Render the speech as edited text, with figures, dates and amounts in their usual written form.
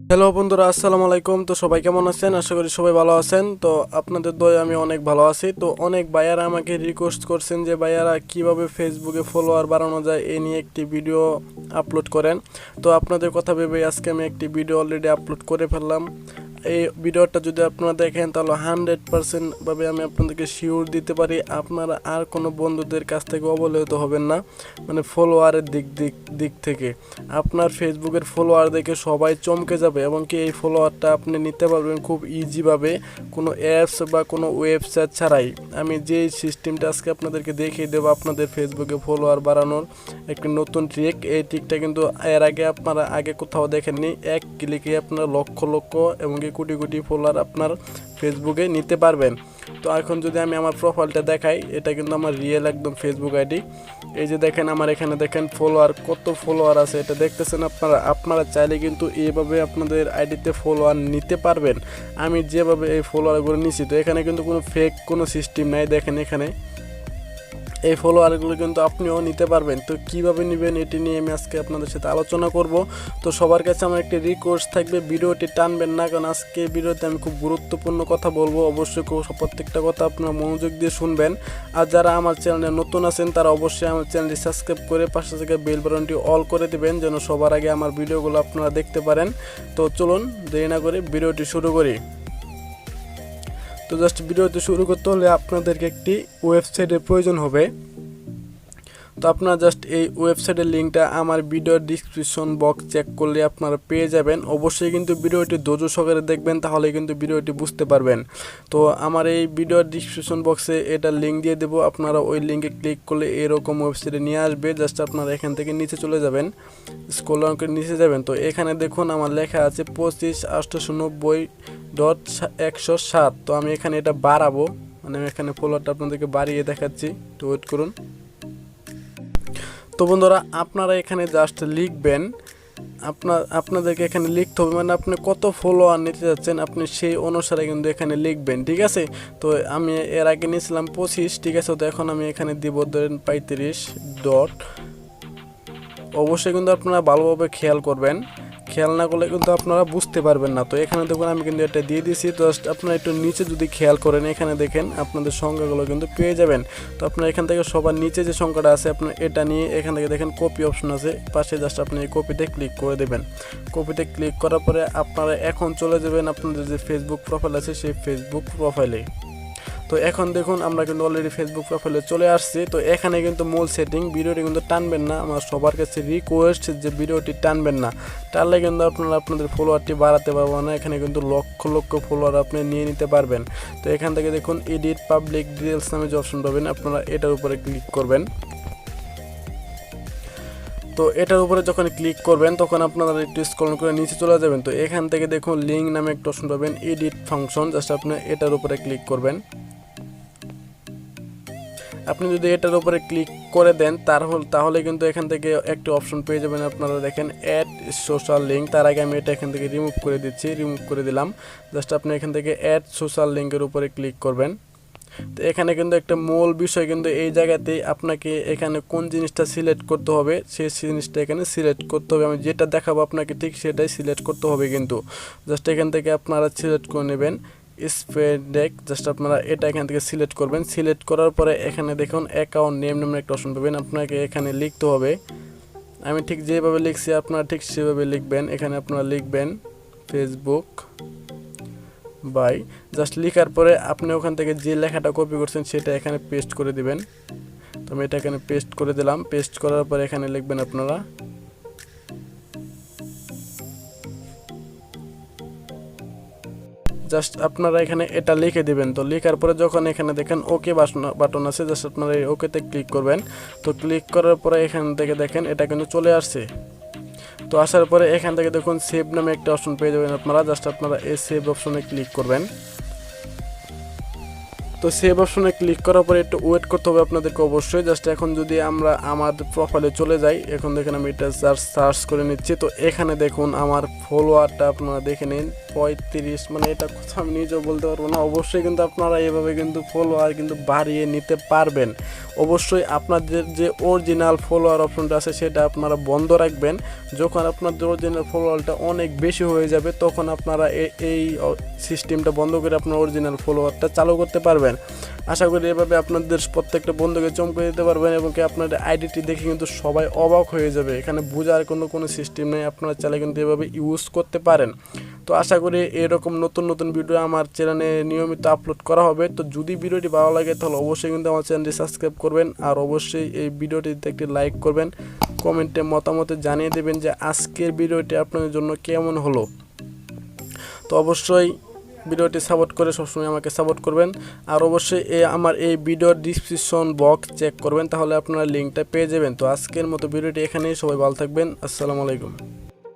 Hello বন্ধুরা, আসসালামু আলাইকুম। তো সবাই কেমন আছেন? আশা করি সবাই ভালো আছেন। তো আপনাদের দয়ে আমি অনেক ভালো আছি। তো অনেক ভাইয়ারা আমাকে রিকোয়েস্ট করছেন যে ভাইয়ারা কিভাবে ফেসবুকে ফলোয়ার বাড়ানো যায় এই নিয়ে একটি ভিডিও আপলোড করেন। তো আপনাদের কথা ভেবে আজকে আমি একটি ভিডিও অলরেডি আপলোড করে ফেললাম। এই ভিডিওটা যদি আপনারা দেখেন তাহলে 100% ভাবে আমি আপনাদেরকে শিওর দিতে পারি আপনারা আর কোনো বন্ধুদের কাছ থেকে অবহেলিত হবেন না। মানে ফলোয়ারের দিক থেকে আপনার ফেসবুকের ফলোয়ার দেখে সবাই চমকে যাবে এবং কি এই ফলোয়ারটা আপনি নিতে পারবেন খুব ইজিভাবে, কোনো অ্যাপস বা কোনো ওয়েবসাইট ছাড়াই। আমি যে সিস্টেমটা আজকে আপনাদেরকে দেখিয়ে দেবো আপনাদের ফেসবুকে ফলোয়ার বাড়ানোর একটি নতুন ট্রিক। এই ট্রিকটা কিন্তু এর আগে আপনারা কোথাও দেখেননি। এক ক্লিকে আপনারা লক্ষ লক্ষ এবং কোটি কোটি ফলোয়ার আপনার ফেসবুকে নিতে পারবেন। তো এখন যদি আমি আমার প্রোফাইলটা দেখাই, এটা কিন্তু আমার রিয়েল একদম ফেসবুক আইডি। এই যে দেখেন আমার এখানে দেখেন ফলোয়ার, কত ফলোয়ার আছে এটা দেখতেছেন আপনারা চাইলে কিন্তু এইভাবে আপনাদের আইডিতে ফলোয়ার নিতে পারবেন। আমি যেভাবে এই ফলোয়ারগুলো নিচ্ছি, তো এখানে কিন্তু কোনো ফেক কোনো সিস্টেম নাই। দেখেন এখানে এই ফলোয়ারগুলো কিন্তু আপনিও নিতে পারবেন। তো কিভাবে নেবেন এটি নিয়ে আমি আজকে আপনাদের সাথে আলোচনা করব। তো সবার কাছে আমার একটি রিকোয়েস্ট থাকবে, ভিডিওটি টানবেন না, কারণ আজকে ভিডিওতে আমি খুব গুরুত্বপূর্ণ কথা বলবো। অবশ্যই প্রত্যেকটা কথা আপনারা মনোযোগ দিয়ে শুনবেন। আর যারা আমার চ্যানেলে নতুন আছেন তারা অবশ্যই আমার চ্যানেলটি সাবস্ক্রাইব করে পাশে থেকে বেল বাটনটি অল করে দেবেন, যেন সবার আগে আমার ভিডিওগুলো আপনারা দেখতে পারেন। তো চলুন দেরি না করে ভিডিওটি শুরু করি। তো জাস্ট ভিডিওতে শুরু করতে হলে আপনাদেরকে একটি ওয়েবসাইটের প্রয়োজন হবে। তো আপনারা জাস্ট এই ওয়েবসাইটের লিঙ্কটা আমার ভিডিওর ডিসক্রিপশন বক্স চেক করলে আপনারা পেয়ে যাবেন। অবশ্যই কিন্তু ভিডিওটি ধৈর্য সহকারে দেখবেন, তাহলে কিন্তু ভিডিওটি বুঝতে পারবেন। তো আমার এই ভিডিওর ডিসক্রিপশন বক্সে এটা লিঙ্ক দিয়ে দেবো, আপনারা ওই লিঙ্কে ক্লিক করলে এরকম ওয়েবসাইটে নিয়ে আসবে। জাস্ট আপনারা এখান থেকে নিচে চলে যাবেন, স্ক্রল ডাউন করে নিচে যাবেন। তো এখানে দেখুন আমার লেখা আছে 25,890.107। তো আমি এখানে এটা বাড়াবো, মানে আমি এখানে ফলোয়ারটা আপনাদেরকে বাড়িয়ে দেখাচ্ছি। তো ওয়েট করুন। তো বন্ধুরা, আপনারা এখানে জাস্ট লিখবেন, আপনাদেরকে এখানে লিখতে হবে, মানে আপনি কত ফলোয়ার নিতে যাচ্ছেন আপনি সেই অনুসারে কিন্তু এখানে লিখবেন, ঠিক আছে। তো আমি এর আগে নিয়েছিলাম 25, ঠিক আছে। তো এখন আমি এখানে দিব ধরেন 35 ডট। অবশ্যই কিন্তু আপনারা ভালোভাবে খেয়াল করবেন, খেয়াল না করলে কিন্তু আপনারা বুঝতে পারবেন না। তো এখানে দেখুন আমি কিন্তু এটা দিয়ে দিয়েছি। জাস্ট আপনারা একটু নিচে যদি খেয়াল করেন, এখানে দেখেন আপনাদের সংখ্যাগুলো কিন্তু পেয়ে যাবেন। তো আপনারা এখান থেকে সবার নিচে যে সংখ্যাটা আছে আপনার এটা নিয়ে এখান থেকে দেখেন কপি অপশন আছে পাশে, জাস্ট আপনি এই কপিতে ক্লিক করে দেবেন। কপিতে ক্লিক করার পরে আপনারা এখন চলে যাবেন আপনাদের যে ফেসবুক প্রোফাইল আছে সেই ফেসবুক প্রোফাইলে। তো এখন দেখুন আমরা কিন্তু অলরেডি ফেসবুক প্রোফাইলে চলে আসছি। তো এখানে কিন্তু মূল সেটিং, ভিডিওটি কিন্তু টানবেন না, আমার সবার কাছে রিকোয়েস্ট যে ভিডিওটি টানবেন না, টানলে কিন্তু আপনারা আপনাদের ফলোয়ারটি বাড়াতে পারবেন না। এখানে কিন্তু লক্ষ লক্ষ ফলোয়ার আপনি নিয়ে নিতে পারবেন। তো এখান থেকে দেখুন এডিট পাবলিক ডিটেলস নামে যে অপশন পাবেন, আপনারা এটার উপরে ক্লিক করবেন। তো এটার উপরে যখন ক্লিক করবেন তখন আপনারা একটু স্ক্রল করে নিচে চলে যাবেন। তো এখান থেকে দেখুন লিঙ্ক নামে একটা অপশন পাবেন, এডিট ফাংশন, জাস্ট আপনি এটার উপরে ক্লিক করবেন। আপনি যদি এটার উপরে ক্লিক করে দেন তাহলে কিন্তু এখান থেকে একটা অপশন পেয়ে যাবেন, আপনারা দেখেন অ্যাড সোশ্যাল লিঙ্ক। তার আগে আমি এটা এখান থেকে রিমুভ করে দিচ্ছি, রিমুভ করে দিলাম। জাস্ট আপনি এখান থেকে অ্যাড সোশ্যাল লিঙ্কের উপরে ক্লিক করবেন। তো এখানে কিন্তু একটা মূল বিষয় কিন্তু এই জায়গাতেই আপনাকে এখানে কোন জিনিসটা সিলেক্ট করতে হবে সেই জিনিসটা এখানে সিলেক্ট করতে হবে। আমি যেটা দেখাবো আপনাকে ঠিক সেটাই সিলেক্ট করতে হবে কিন্তু। জাস্ট এখান থেকে আপনারা সিলেক্ট করে নেবেন স্প্রেডেক, জাস্ট আপনারা এটা এখান থেকে সিলেক্ট করবেন। সিলেক্ট করার পরে এখানে দেখুন অ্যাকাউন্ট নেম নামের একটা অপশন পাবেন, আপনাকে এখানে লিখতে হবে। আমি ঠিক যেভাবে লিখছি আপনারা ঠিক সেভাবে লিখবেন। এখানে আপনারা লিখবেন ফেসবুক বাই, জাস্ট লেখার পরে আপনি ওখান থেকে যে লেখাটা কপি করছেন সেটা এখানে পেস্ট করে দিবেন। তো আমি এটা এখানে পেস্ট করে দিলাম। পেস্ট করার পরে এখানে লিখবেন আপনারা জাস্ট আপনারা এখানে এটা লিখে দিবেন। তো লেখার পরে যখন এখানে দেখেন ওকে বাটন আছে, জাস্ট আপনারা এই ওকেতে ক্লিক করবেন। তো ক্লিক করার পরে এখান থেকে দেখেন এটা কিন্তু চলে আসছে। তো আসার পরে এখান থেকে দেখুন সেভ নামে একটা অপশন পেয়ে যাবেন আপনারা, জাস্ট আপনারা এই সেভ অপশনে ক্লিক করবেন। তো সেভ অপশনে ক্লিক করার পরে একটু ওয়েট করতে হবে আপনাদেরকে অবশ্যই। জাস্ট এখন যদি আমরা আমাদের প্রোফাইলে চলে যাই, এখন দেখেন আমি এটা সার্চ করে নিচ্ছি। তো এখানে দেখুন আমার ফলোয়ারটা আপনারা দেখে নিন 35, মানে এটা কথা আমি নিজেও বলতে পারবো না। অবশ্যই কিন্তু আপনারা এভাবে কিন্তু ফলোয়ার কিন্তু বাড়িয়ে নিতে পারবেন। অবশ্যই আপনাদের যে অরিজিনাল ফলোয়ার অপশনটা আছে সেটা আপনারা বন্ধ রাখবেন। যখন আপনাদের অরিজিনাল ফলোয়ারটা অনেক বেশি হয়ে যাবে তখন আপনারা এই সিস্টেমটা বন্ধ করে আপনার অরিজিনাল ফলোয়ারটা চালু করতে পারবেন। আশা করি এভাবে আপনাদের প্রত্যেকটা বন্ধুকে চমকে দিতে পারবেন এবং কি আপনাদের আইডিটি দেখে কিন্তু সবাই অবাক হয়ে যাবে। এখানে বোঝার কোনো সিস্টেম নেই, আপনারা চাইলে কিন্তু এভাবে ইউজ করতে পারেন। তো আশা করি এরকম নতুন নতুন ভিডিও আমার চ্যানেলে নিয়মিত আপলোড করা হবে। তো যদি ভিডিওটি ভালো লাগে তাহলে অবশ্যই কিন্তু আমার চ্যানেলটি সাবস্ক্রাইব করবেন, আর অবশ্যই এই ভিডিওটিতে একটি লাইক করবেন, কমেন্টে মতামতে জানিয়ে দেবেন যে আজকের ভিডিওটি আপনাদের জন্য কেমন হলো। তো অবশ্যই ভিডিওটি সাপোর্ট করে সবসময় আমাকে সাপোর্ট করবেন, আর অবশ্যই আমার এই ভিডিওর ডিসক্রিপশন বক্স চেক করবেন, তাহলে আপনারা লিঙ্কটা পেয়ে যাবেন। তো আজকের মতো ভিডিওটি এখানেই, সবাই ভালো থাকবেন, আসসালামু আলাইকুম।